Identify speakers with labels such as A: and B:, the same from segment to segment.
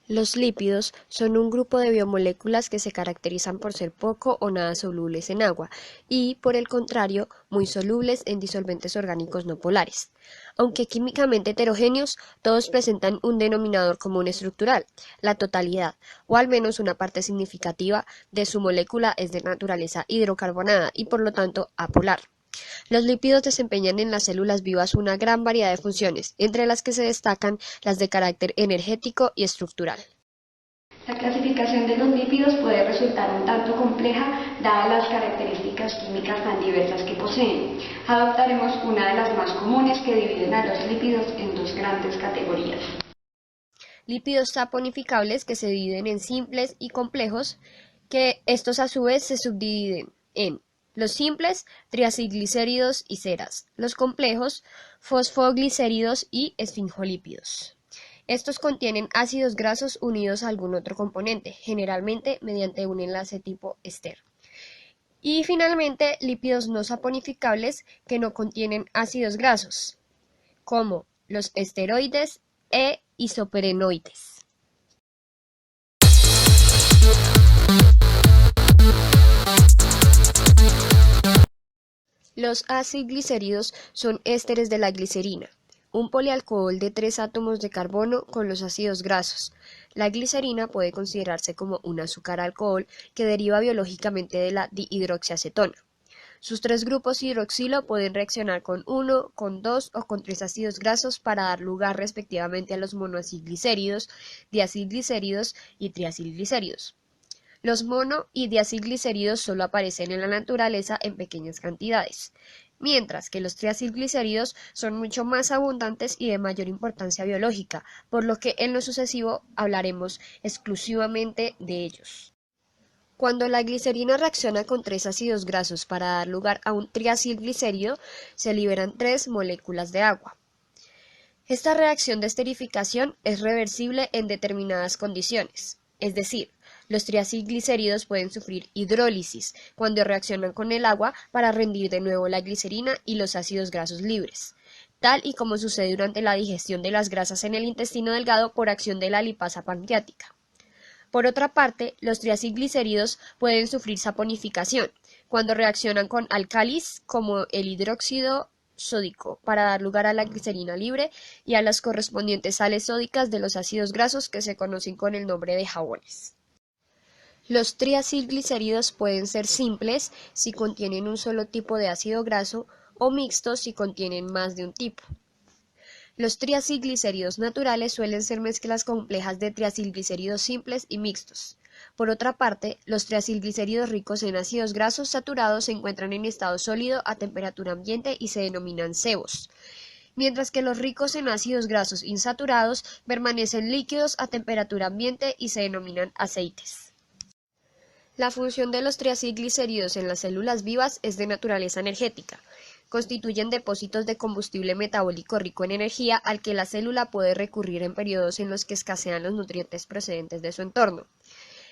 A: Los lípidos son un grupo de biomoléculas que se caracterizan por ser poco o nada solubles en agua y, por el contrario, muy solubles en disolventes orgánicos no polares. Aunque químicamente heterogéneos, todos presentan un denominador común estructural, la totalidad, o al menos una parte significativa de su molécula es de naturaleza hidrocarbonada y por lo tanto apolar. Los lípidos desempeñan en las células vivas una gran variedad de funciones, entre las que se destacan las de carácter energético y estructural.
B: La clasificación de los lípidos puede resultar un tanto compleja dadas las características químicas tan diversas que poseen. Adoptaremos una de las más comunes que dividen a los lípidos en dos grandes categorías.
A: Lípidos saponificables que se dividen en simples y complejos, que estos a su vez se subdividen en los simples, triacilglicéridos y ceras, los complejos, fosfoglicéridos y esfingolípidos. Estos contienen ácidos grasos unidos a algún otro componente, generalmente mediante un enlace tipo ester. Y finalmente, lípidos no saponificables que no contienen ácidos grasos, como los esteroides e isoperenoides. Los acilglicéridos son ésteres de la glicerina, un polialcohol de 3 átomos de carbono con los ácidos grasos. La glicerina puede considerarse como un azúcar-alcohol que deriva biológicamente de la dihidroxiacetona. Sus 3 grupos hidroxilo pueden reaccionar con 1, con 2 o con 3 ácidos grasos para dar lugar respectivamente a los monoacilglicéridos, diacilglicéridos y triacilglicéridos. Los mono- y diacilglicéridos solo aparecen en la naturaleza en pequeñas cantidades, mientras que los triacilglicéridos son mucho más abundantes y de mayor importancia biológica, por lo que en lo sucesivo hablaremos exclusivamente de ellos. Cuando la glicerina reacciona con 3 ácidos grasos para dar lugar a un triacilglicérido, se liberan 3 moléculas de agua. Esta reacción de esterificación es reversible en determinadas condiciones, es decir, los triacilglicéridos pueden sufrir hidrólisis cuando reaccionan con el agua para rendir de nuevo la glicerina y los ácidos grasos libres, tal y como sucede durante la digestión de las grasas en el intestino delgado por acción de la lipasa pancreática. Por otra parte, los triacilglicéridos pueden sufrir saponificación cuando reaccionan con álcalis como el hidróxido sódico para dar lugar a la glicerina libre y a las correspondientes sales sódicas de los ácidos grasos que se conocen con el nombre de jabones. Los triacilglicéridos pueden ser simples si contienen un solo tipo de ácido graso o mixtos si contienen más de un tipo. Los triacilglicéridos naturales suelen ser mezclas complejas de triacilglicéridos simples y mixtos. Por otra parte, los triacilglicéridos ricos en ácidos grasos saturados se encuentran en estado sólido a temperatura ambiente y se denominan sebos, mientras que los ricos en ácidos grasos insaturados permanecen líquidos a temperatura ambiente y se denominan aceites. La función de los triacilglicéridos en las células vivas es de naturaleza energética. Constituyen depósitos de combustible metabólico rico en energía al que la célula puede recurrir en periodos en los que escasean los nutrientes procedentes de su entorno.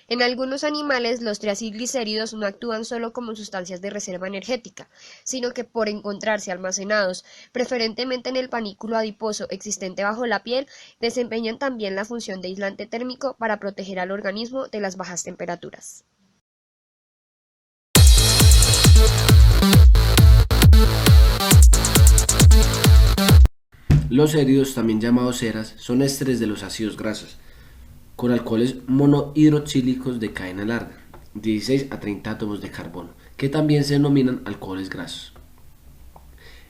A: En algunos animales, los triacilglicéridos no actúan solo como sustancias de reserva energética, sino que por encontrarse almacenados, preferentemente en el panículo adiposo existente bajo la piel, desempeñan también la función de aislante térmico para proteger al organismo de las bajas temperaturas.
C: Los céridos, también llamados ceras, son ésteres de los ácidos grasos, con alcoholes monohidroxílicos de cadena larga, 16 a 30 átomos de carbono, que también se denominan alcoholes grasos.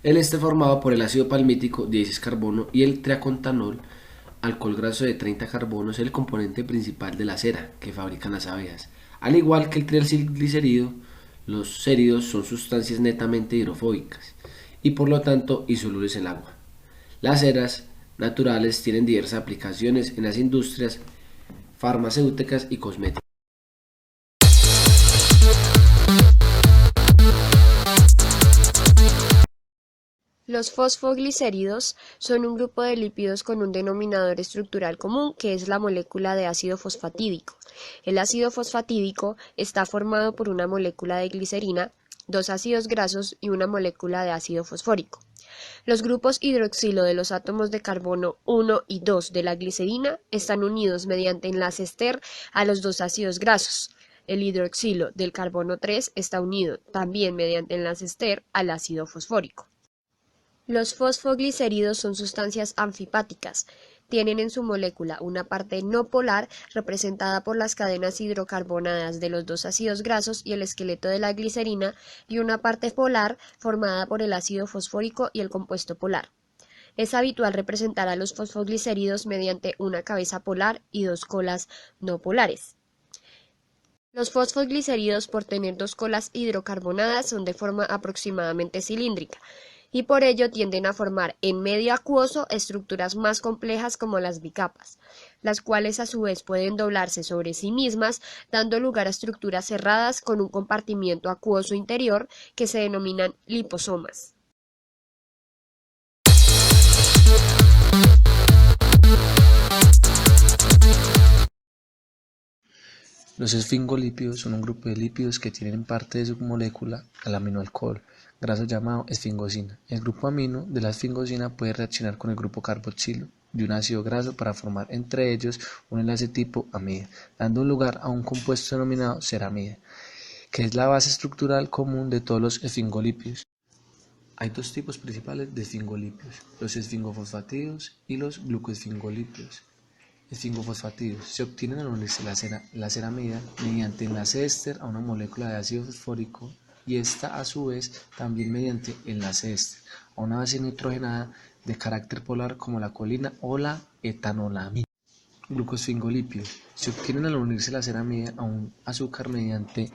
C: El éster formado por el ácido palmítico, 16 carbono, y el triacontanol, alcohol graso de 30 carbono, es el componente principal de la cera que fabrican las abejas. Al igual que el triacilglicérido, los céridos son sustancias netamente hidrofóbicas y por lo tanto insolubles en el agua. Las ceras naturales tienen diversas aplicaciones en las industrias farmacéuticas y cosméticas.
A: Los fosfoglicéridos son un grupo de lípidos con un denominador estructural común que es la molécula de ácido fosfatídico. El ácido fosfatídico está formado por una molécula de glicerina, 2 ácidos grasos y una molécula de ácido fosfórico. Los grupos hidroxilo de los átomos de carbono 1 y 2 de la glicerina están unidos mediante enlace ester a los dos ácidos grasos. El hidroxilo del carbono 3 está unido también mediante enlace ester al ácido fosfórico. Los fosfoglicéridos son sustancias anfipáticas. Tienen en su molécula una parte no polar representada por las cadenas hidrocarbonadas de los dos ácidos grasos y el esqueleto de la glicerina y una parte polar formada por el ácido fosfórico y el compuesto polar. Es habitual representar a los fosfoglicéridos mediante una cabeza polar y dos colas no polares. Los fosfoglicéridos, por tener dos colas hidrocarbonadas, son de forma aproximadamente cilíndrica y por ello tienden a formar en medio acuoso estructuras más complejas como las bicapas, las cuales a su vez pueden doblarse sobre sí mismas, dando lugar a estructuras cerradas con un compartimiento acuoso interior que se denominan liposomas.
D: Los esfingolípidos son un grupo de lípidos que tienen en parte de su molécula al aminoalcohol graso llamado esfingosina. El grupo amino de la esfingosina puede reaccionar con el grupo carboxilo de un ácido graso para formar entre ellos un enlace tipo amida, dando lugar a un compuesto denominado ceramida, que es la base estructural común de todos los esfingolípidos. Hay dos tipos principales de esfingolípidos, los esfingofosfatídeos y los glucoesfingolípidos. Esfingofosfatídeos se obtienen al unirse la ceramida mediante enlace éster a una molécula de ácido fosfórico y esta a su vez también mediante enlace éster a una base nitrogenada de carácter polar como la colina o la etanolamina. Glucosfingolípidos se obtienen al unirse la ceramida a un azúcar mediante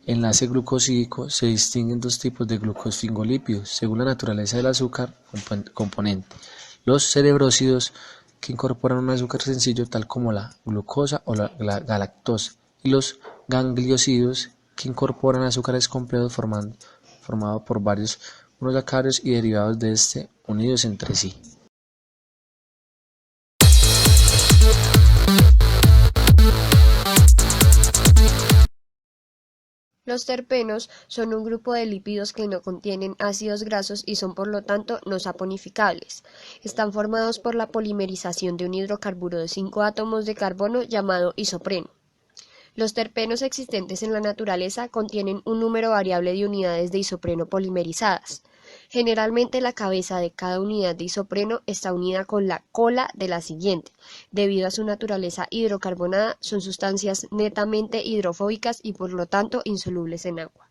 D: enlace glucosídico. Se distinguen dos tipos de glucosfingolípidos según la naturaleza del azúcar componente: los cerebrósidos, que incorporan un azúcar sencillo tal como la glucosa o la galactosa, y los gangliosídeos, que incorporan azúcares complejos formado por varios monosacáridos y derivados de este unidos entre sí.
A: Los terpenos son un grupo de lípidos que no contienen ácidos grasos y son por lo tanto no saponificables. Están formados por la polimerización de un hidrocarburo de 5 átomos de carbono llamado isopreno. Los terpenos existentes en la naturaleza contienen un número variable de unidades de isopreno polimerizadas. Generalmente la cabeza de cada unidad de isopreno está unida con la cola de la siguiente. Debido a su naturaleza hidrocarbonada, son sustancias netamente hidrofóbicas y por lo tanto insolubles en agua.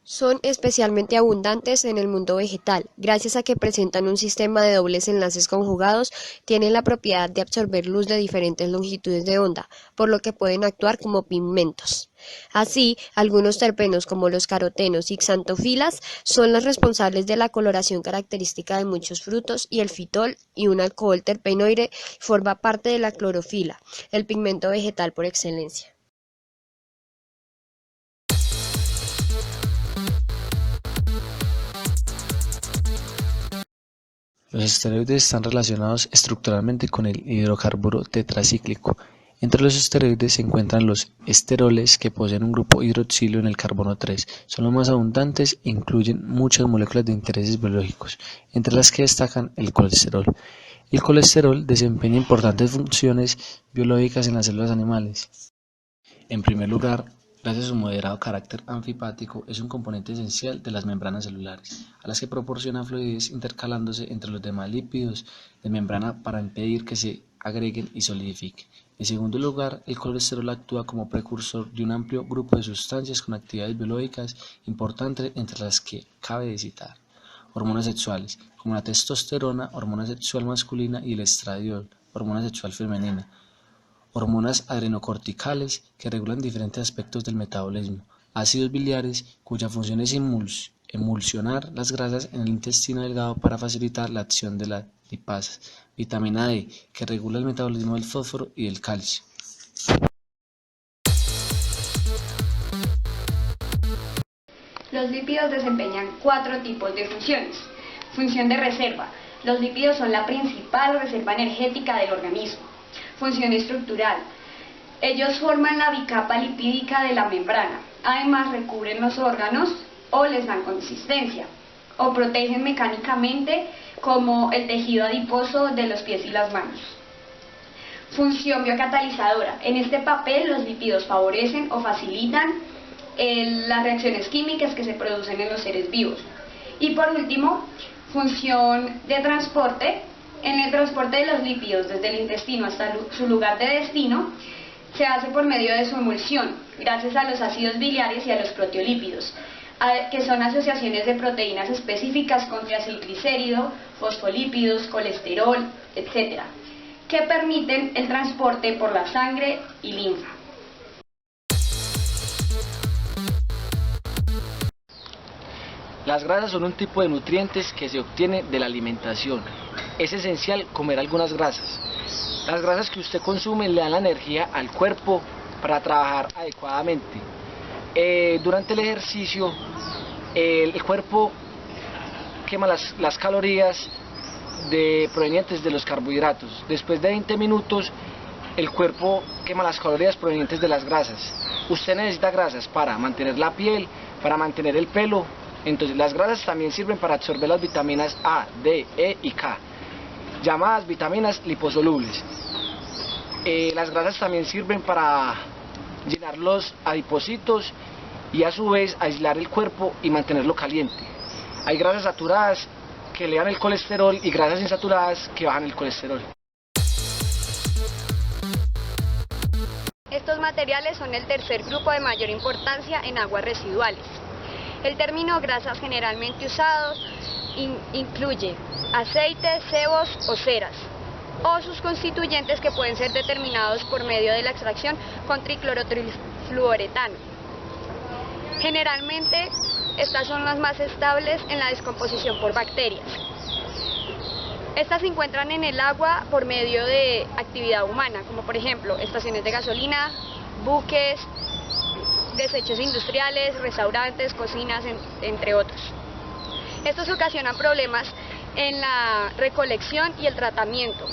A: Son especialmente abundantes en el mundo vegetal, gracias a que presentan un sistema de dobles enlaces conjugados, tienen la propiedad de absorber luz de diferentes longitudes de onda, por lo que pueden actuar como pigmentos. Así, algunos terpenos como los carotenos y xantofilas son los responsables de la coloración característica de muchos frutos y el fitol y un alcohol terpenoide forma parte de la clorofila, el pigmento vegetal por excelencia.
D: Los esteroides están relacionados estructuralmente con el hidrocarburo tetracíclico. Entre los esteroides se encuentran los esteroles, que poseen un grupo hidroxilo en el carbono 3. Son los más abundantes e incluyen muchas moléculas de intereses biológicos, entre las que destacan el colesterol. El colesterol desempeña importantes funciones biológicas en las células animales. En primer lugar, gracias a su moderado carácter anfipático, es un componente esencial de las membranas celulares, a las que proporciona fluidez intercalándose entre los demás lípidos de membrana para impedir que se agreguen y solidifiquen. En segundo lugar, el colesterol actúa como precursor de un amplio grupo de sustancias con actividades biológicas importantes, entre las que cabe citar hormonas sexuales, como la testosterona, hormona sexual masculina, y el estradiol, hormona sexual femenina. Hormonas adrenocorticales, que regulan diferentes aspectos del metabolismo, ácidos biliares, cuya función es emulsionar las grasas en el intestino delgado para facilitar la acción de las lipasas, vitamina D, que regula el metabolismo del fósforo y del calcio.
B: Los lípidos desempeñan 4 tipos de funciones. Función de reserva. Los lípidos son la principal reserva energética del organismo. Función estructural. Ellos forman la bicapa lipídica de la membrana. Además recubren los órganos o les dan consistencia. o protegen mecánicamente, como el tejido adiposo de los pies y las manos. Función biocatalizadora. En este papel los lípidos favorecen o facilitan las reacciones químicas que se producen en los seres vivos. Y por último, función de transporte. En el transporte de los lípidos desde el intestino hasta su lugar de destino se hace por medio de su emulsión, gracias a los ácidos biliares y a los proteolípidos, que son asociaciones de proteínas específicas con triacilglicérido, fosfolípidos, colesterol, etc., que permiten el transporte por la sangre y linfa.
E: Las grasas son un tipo de nutrientes que se obtiene de la alimentación. Es esencial comer algunas grasas. Las grasas que usted consume le dan la energía al cuerpo para trabajar adecuadamente. Durante el ejercicio, el cuerpo quema las calorías provenientes de los carbohidratos. Después de 20 minutos, el cuerpo quema las calorías provenientes de las grasas. Usted necesita grasas para mantener la piel, para mantener el pelo. Entonces las grasas también sirven para absorber las vitaminas A, D, E y K, llamadas vitaminas liposolubles. Las grasas también sirven para llenar los adipocitos y a su vez aislar el cuerpo y mantenerlo caliente. Hay grasas saturadas que elevan el colesterol y grasas insaturadas que bajan el colesterol.
A: Estos materiales son el tercer grupo de mayor importancia en aguas residuales. El término grasas generalmente usados incluye aceites, sebos o ceras, o sus constituyentes que pueden ser determinados por medio de la extracción con triclorotrifluoretano. Generalmente, estas son las más estables en la descomposición por bacterias. Estas se encuentran en el agua por medio de actividad humana, como por ejemplo estaciones de gasolina, buques, desechos industriales, restaurantes, cocinas, entre otros. Estos ocasionan problemas en la recolección y el tratamiento,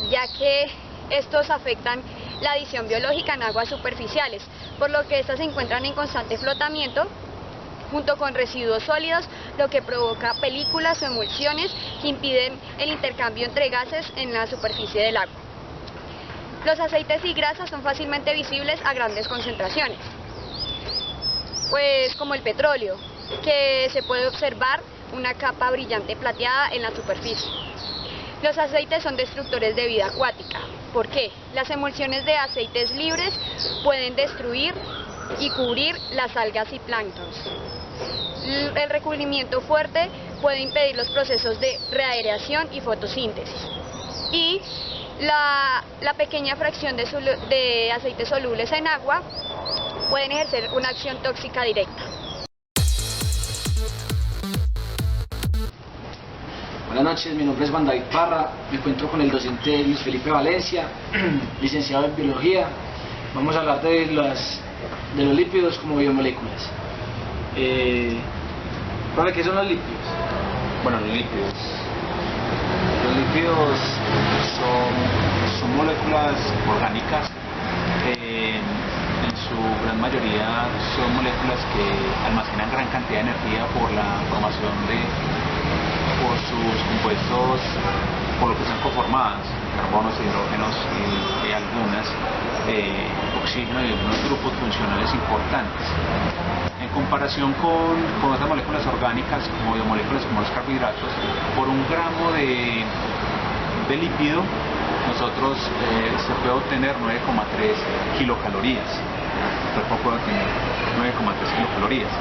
A: ya que estos afectan la adición biológica en aguas superficiales, por lo que estas se encuentran en constante flotamiento junto con residuos sólidos, lo que provoca películas o emulsiones que impiden el intercambio entre gases en la superficie del agua. Los aceites y grasas son fácilmente visibles a grandes concentraciones, pues como el petróleo, que se puede observar una capa brillante plateada en la superficie. Los aceites son destructores de vida acuática. ¿Por qué? Las emulsiones de aceites libres pueden destruir y cubrir las algas y planctons. El recubrimiento fuerte puede impedir los procesos de reaireación y fotosíntesis. Y la pequeña fracción de aceites solubles en agua pueden ejercer una acción tóxica directa.
E: Buenas noches, mi nombre es Juan David Parra, me encuentro con el docente Luis Felipe Valencia, licenciado en Biología. Vamos a hablar de los lípidos como biomoléculas. ¿Profe, qué son los lípidos?
F: Bueno, los lípidos son moléculas orgánicas. En su gran mayoría son moléculas que almacenan gran cantidad de energía por la formación por sus compuestos, por lo que están conformadas, carbonos, hidrógenos y algunas, oxígeno y algunos grupos funcionales importantes. En comparación con otras moléculas orgánicas, como biomoléculas como los carbohidratos, por un gramo de lípido, nosotros se puede obtener 9,3 kilocalorías. El cuerpo puede obtener 9,3 kilocalorías.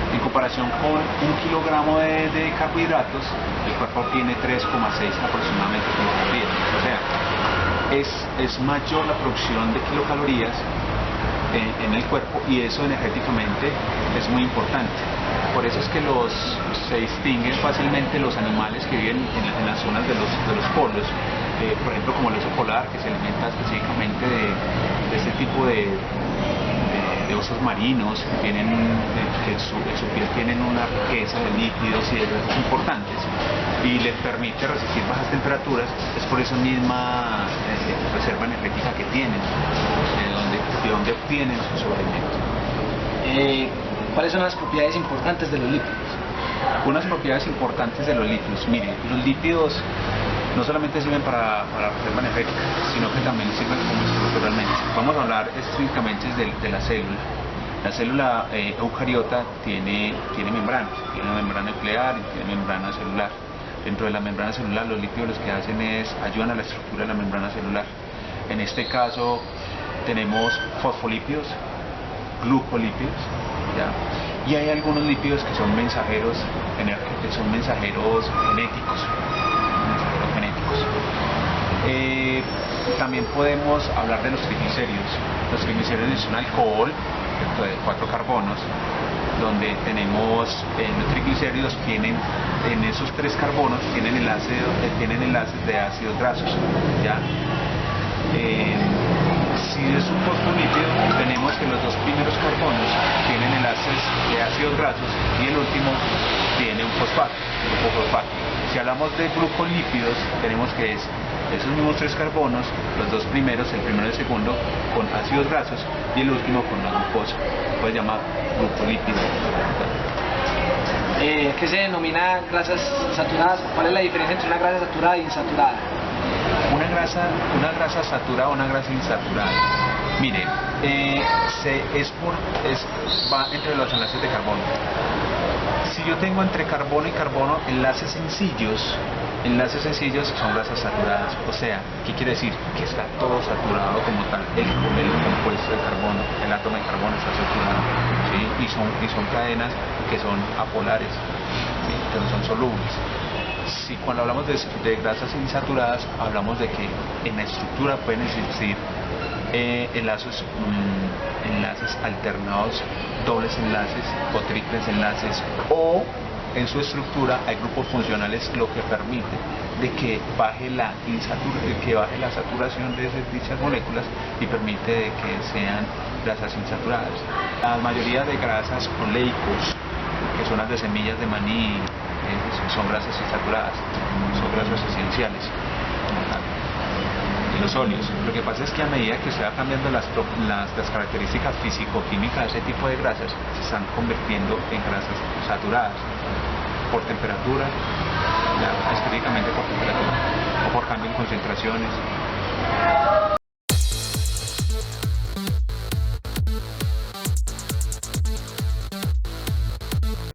F: En comparación con 1 kilogramo de carbohidratos, el cuerpo obtiene 3,6 aproximadamente kilocalorías. O sea, es mayor la producción de kilocalorías en el cuerpo, y eso energéticamente es muy importante. Por eso es que se distinguen fácilmente los animales que viven en las zonas de los polos, por ejemplo como el oso polar, que se alimenta específicamente de este tipo de osos marinos que en su piel tienen una riqueza de lípidos y de grasas importantes y les permite resistir bajas temperaturas. Es por esa misma reserva energética que tienen, de donde obtienen su alimento.
E: ¿Cuáles son las propiedades importantes de los lípidos?
F: Unas propiedades importantes de los lípidos. Miren, los lípidos no solamente sirven para la reserva energética, sino que también sirven como estructuralmente. Vamos a hablar estrictamente de la célula. La célula eucariota tiene membranas, tiene una membrana nuclear y tiene membrana celular. Dentro de la membrana celular los lípidos lo que hacen es ayudan a la estructura de la membrana celular. En este caso tenemos fosfolípidos, glucolípidos, ¿ya? Y hay algunos lípidos que son mensajeros genéticos. También podemos hablar de los triglicéridos. Los triglicéridos son alcohol de 4 carbonos, donde tenemos los triglicéridos tienen en esos 3 carbonos tienen enlaces de ácidos grasos, ¿ya? Si es un fosfolípido, tenemos que los 2 primeros carbonos tienen enlaces de ácidos grasos y el último tiene un fosfato, grupo fosfato. Si hablamos de glucolípidos, tenemos que es esos mismos 3 carbonos, los 2 primeros, el primero y el segundo, con ácidos grasos y el último con la glucosa. Puede llamar glucolípido.
E: ¿Qué se denomina grasas saturadas? ¿Cuál es la diferencia entre una grasa saturada e insaturada?
F: Una grasa saturada o una grasa insaturada. Mire, va entre los enlaces de carbono. Si yo tengo entre carbono y carbono enlaces sencillos son grasas saturadas. O sea, ¿qué quiere decir? Que está todo saturado como tal. El compuesto de carbono, el átomo de carbono está saturado, ¿sí? Y son cadenas que son apolares, ¿sí? Que no son solubles. Si cuando hablamos de grasas insaturadas, hablamos de que en la estructura pueden existir enlaces alternados, dobles enlaces o triples enlaces, o en su estructura hay grupos funcionales, lo que permite de que baje la saturación de dichas moléculas y permite de que sean grasas insaturadas. La mayoría de grasas oleicos, que son las de semillas de maní, son grasas insaturadas, son grasas esenciales. Y los óleos, lo que pasa es que a medida que se va cambiando las características físico-químicas de ese tipo de grasas, se están convirtiendo en grasas saturadas por temperatura, específicamente por temperatura, o por cambio en concentraciones.